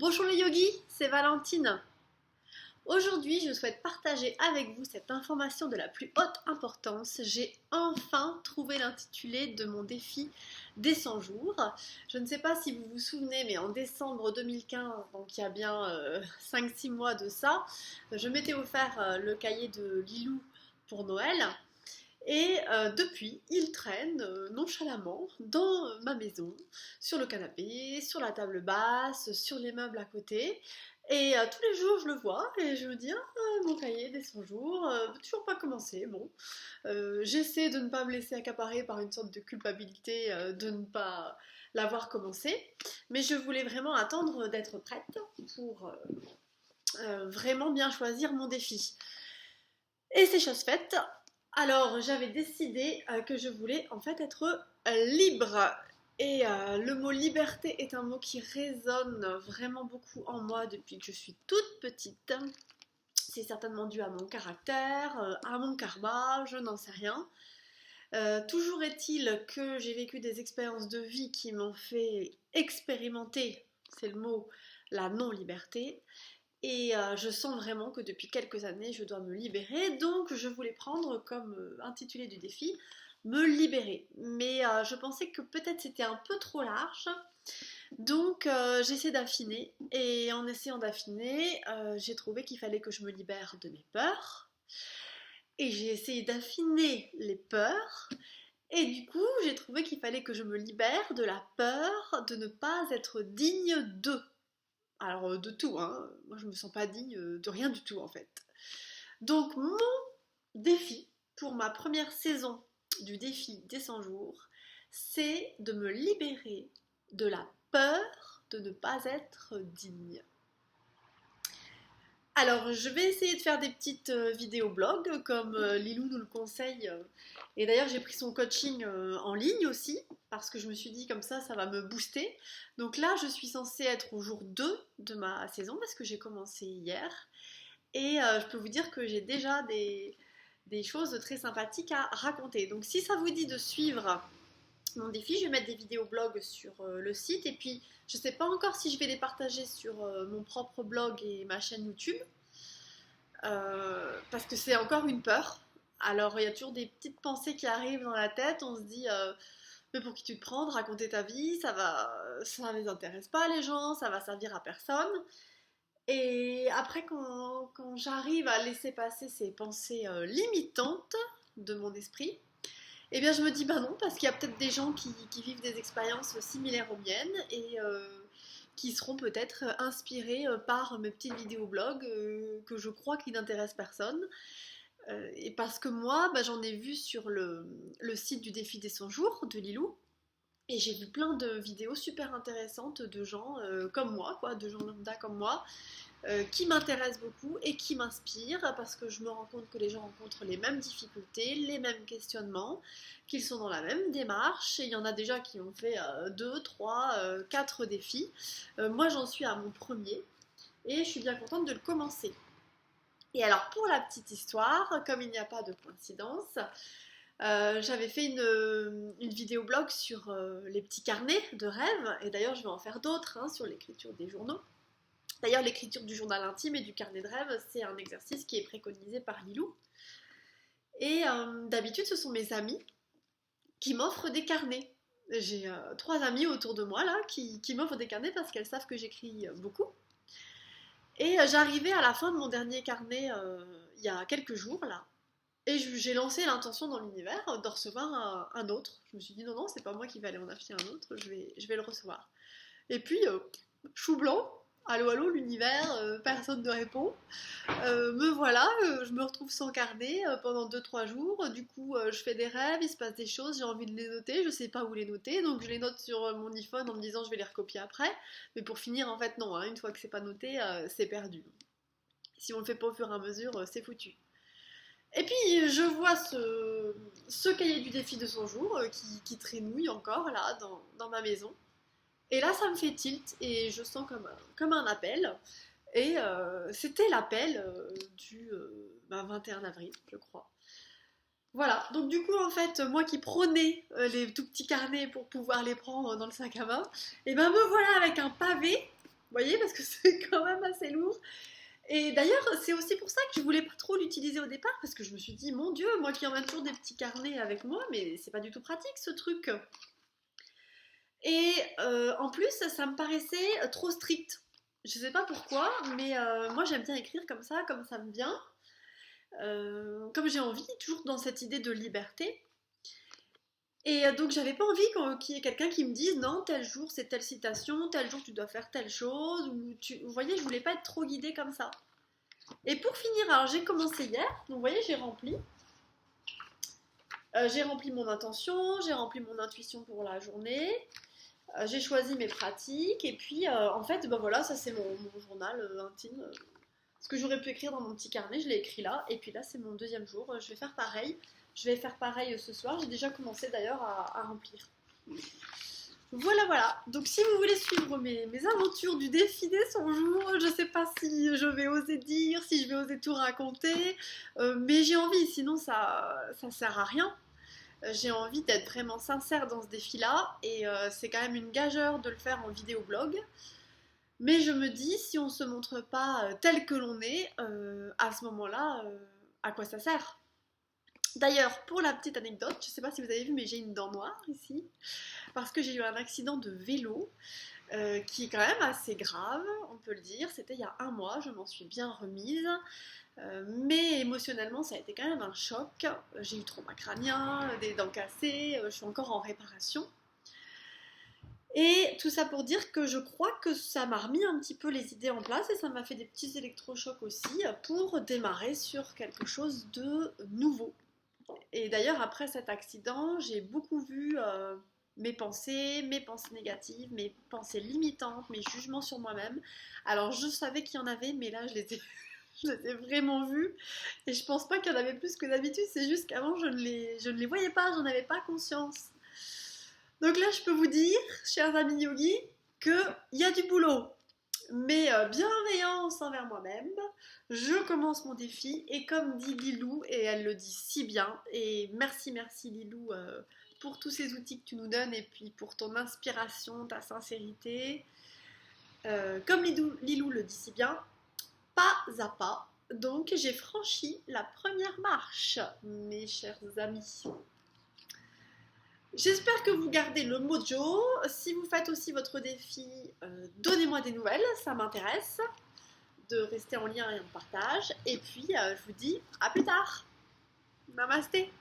Bonjour les yogis, c'est Valentine. Aujourd'hui, je souhaite partager avec vous cette information de la plus haute importance. J'ai enfin trouvé l'intitulé de mon défi des 100 jours. Je ne sais pas si vous vous souvenez, mais en décembre 2015, donc il y a bien 5-6 mois de ça, je m'étais offert le cahier de Lilou pour Noël. Et depuis, il traîne nonchalamment dans ma maison, sur le canapé, sur la table basse, sur les meubles à côté. Et tous les jours, je le vois et je me dis, ah, mon cahier des 100 jours, toujours pas commencé. Bon, j'essaie de ne pas me laisser accaparer par une sorte de culpabilité de ne pas l'avoir commencé. Mais je voulais vraiment attendre d'être prête pour vraiment bien choisir mon défi. Et c'est chose faite. Alors, j'avais décidé que je voulais en fait être libre. Et le mot liberté est un mot qui résonne vraiment beaucoup en moi depuis que je suis toute petite. C'est certainement dû à mon caractère, à mon karma, je n'en sais rien. Toujours est-il que j'ai vécu des expériences de vie qui m'ont fait expérimenter, c'est le mot, la non-liberté. Et je sens vraiment que depuis quelques années, je dois me libérer. Donc, je voulais prendre comme intitulé du défi, me libérer. Mais je pensais que peut-être c'était un peu trop large. Donc, j'essaie d'affiner. Et en essayant d'affiner, j'ai trouvé qu'il fallait que je me libère de mes peurs. Et j'ai essayé d'affiner les peurs. Et du coup, j'ai trouvé qu'il fallait que je me libère de la peur de ne pas être digne d'eux. Alors de tout, hein. Moi je me sens pas digne de rien du tout en fait. Donc mon défi pour ma première saison du défi des 100 jours, c'est de me libérer de la peur de ne pas être digne. Alors je vais essayer de faire des petites vidéos blog comme Lilou nous le conseille. Et d'ailleurs j'ai pris son coaching en ligne aussi parce que je me suis dit comme ça va me booster. Donc là je suis censée être au jour 2 de ma saison parce que j'ai commencé hier. Et je peux vous dire que j'ai déjà des choses très sympathiques à raconter. Donc si ça vous dit de suivre mon défi, je vais mettre des vidéos blog sur le site. Et puis je ne sais pas encore si je vais les partager sur mon propre blog et ma chaîne YouTube. Parce que c'est encore une peur. Alors il y a toujours des petites pensées qui arrivent dans la tête. On se dit mais pour qui tu te prends de raconter ta vie, ça les intéresse pas les gens, ça va servir à personne. Et après quand j'arrive à laisser passer ces pensées limitantes de mon esprit, eh bien je me dis bah non, parce qu'il y a peut-être des gens qui vivent des expériences similaires aux miennes et qui seront peut-être inspirés par mes petites vidéos blog que je crois qui n'intéressent personne. Et parce que moi, bah, j'en ai vu sur le site du défi des 100 jours de Lilou. Et j'ai vu plein de vidéos super intéressantes de gens comme moi, quoi, de gens lambda comme moi, qui m'intéressent beaucoup et qui m'inspirent parce que je me rends compte que les gens rencontrent les mêmes difficultés, les mêmes questionnements, qu'ils sont dans la même démarche et il y en a déjà qui ont fait 2, 3, 4 défis. Moi j'en suis à mon premier et je suis bien contente de le commencer. Et alors pour la petite histoire, comme il n'y a pas de coïncidence, j'avais fait une vidéo blog sur les petits carnets de rêves et d'ailleurs je vais en faire d'autres hein, sur l'écriture des journaux. D'ailleurs, l'écriture du journal intime et du carnet de rêve, c'est un exercice qui est préconisé par Lilou. Et d'habitude, ce sont mes amis qui m'offrent des carnets. J'ai 3 amis autour de moi là qui m'offrent des carnets parce qu'elles savent que j'écris beaucoup. Et j'arrivais à la fin de mon dernier carnet il y a quelques jours là. Et j'ai lancé l'intention dans l'univers de recevoir un autre. Je me suis dit non, c'est pas moi qui vais aller en acheter un autre, je vais le recevoir. Et puis, chou blanc, allô l'univers, personne ne répond. Me voilà, je me retrouve sans carnet pendant 2-3 jours. Du coup, je fais des rêves, il se passe des choses, j'ai envie de les noter, je sais pas où les noter, donc je les note sur mon iPhone en me disant je vais les recopier après. Mais pour finir, en fait, non, hein, une fois que c'est pas noté, c'est perdu. Si on le fait pas au fur et à mesure, c'est foutu. Et puis je vois ce cahier du défi de 100 jours qui traînouille encore là dans ma maison. Et là ça me fait tilt et je sens comme un appel. Et c'était l'appel du 21 avril, je crois. Voilà, donc du coup en fait, moi qui prônais les tout petits carnets pour pouvoir les prendre dans le sac à main, et ben me voilà avec un pavé voyez, parce que c'est quand même assez lourd. Et d'ailleurs, c'est aussi pour ça que je voulais pas trop l'utiliser au départ, parce que je me suis dit, mon Dieu, moi qui emmène toujours des petits carnets avec moi, mais c'est pas du tout pratique ce truc. Et en plus, ça me paraissait trop strict. Je sais pas pourquoi, mais moi j'aime bien écrire comme ça me vient, comme j'ai envie, toujours dans cette idée de liberté. Et donc j'avais pas envie qu'il y ait quelqu'un qui me dise non, tel jour c'est telle citation, tel jour tu dois faire telle chose, vous voyez, je voulais pas être trop guidée comme ça. Et pour finir, alors j'ai commencé hier, donc vous voyez, j'ai rempli mon intention, j'ai rempli mon intuition pour la journée, j'ai choisi mes pratiques, et puis en fait, ben voilà, ça c'est mon journal intime. Ce que j'aurais pu écrire dans mon petit carnet, je l'ai écrit là, et puis là c'est mon deuxième jour, je vais faire pareil. Je vais faire pareil ce soir, j'ai déjà commencé d'ailleurs à remplir. Voilà, voilà. Donc si vous voulez suivre mes aventures du défi des 100 jours, je sais pas si je vais oser dire, si je vais oser tout raconter, mais j'ai envie, sinon ça sert à rien. J'ai envie d'être vraiment sincère dans ce défi-là, et c'est quand même une gageure de le faire en vidéo blog. Mais je me dis, si on se montre pas tel que l'on est, à ce moment-là, à quoi ça sert? D'ailleurs, pour la petite anecdote, je ne sais pas si vous avez vu, mais j'ai une dent noire ici, parce que j'ai eu un accident de vélo qui est quand même assez grave, on peut le dire. C'était il y a un mois, je m'en suis bien remise, mais émotionnellement, ça a été quand même un choc. J'ai eu trauma crânien, des dents cassées, je suis encore en réparation. Et tout ça pour dire que je crois que ça m'a remis un petit peu les idées en place et ça m'a fait des petits électrochocs aussi pour démarrer sur quelque chose de nouveau. Et d'ailleurs, après cet accident, j'ai beaucoup vu mes pensées négatives, mes pensées limitantes, mes jugements sur moi-même. Alors, je savais qu'il y en avait, mais là, je les ai vraiment vus. Et je pense pas qu'il y en avait plus que d'habitude, c'est juste qu'avant, je ne les voyais pas, j'en avais pas conscience. Donc là, je peux vous dire, chers amis yogis, qu'il y a du boulot. Mais bienveillance envers moi-même, je commence mon défi et comme dit Lilou, et elle le dit si bien, et merci Lilou pour tous ces outils que tu nous donnes et puis pour ton inspiration, ta sincérité. Comme Lilou le dit si bien, pas à pas, donc j'ai franchi la première marche, mes chers amis. J'espère que vous gardez le mojo. Si vous faites aussi votre défi, donnez-moi des nouvelles, ça m'intéresse de rester en lien et en partage. Et puis, je vous dis à plus tard. Namasté.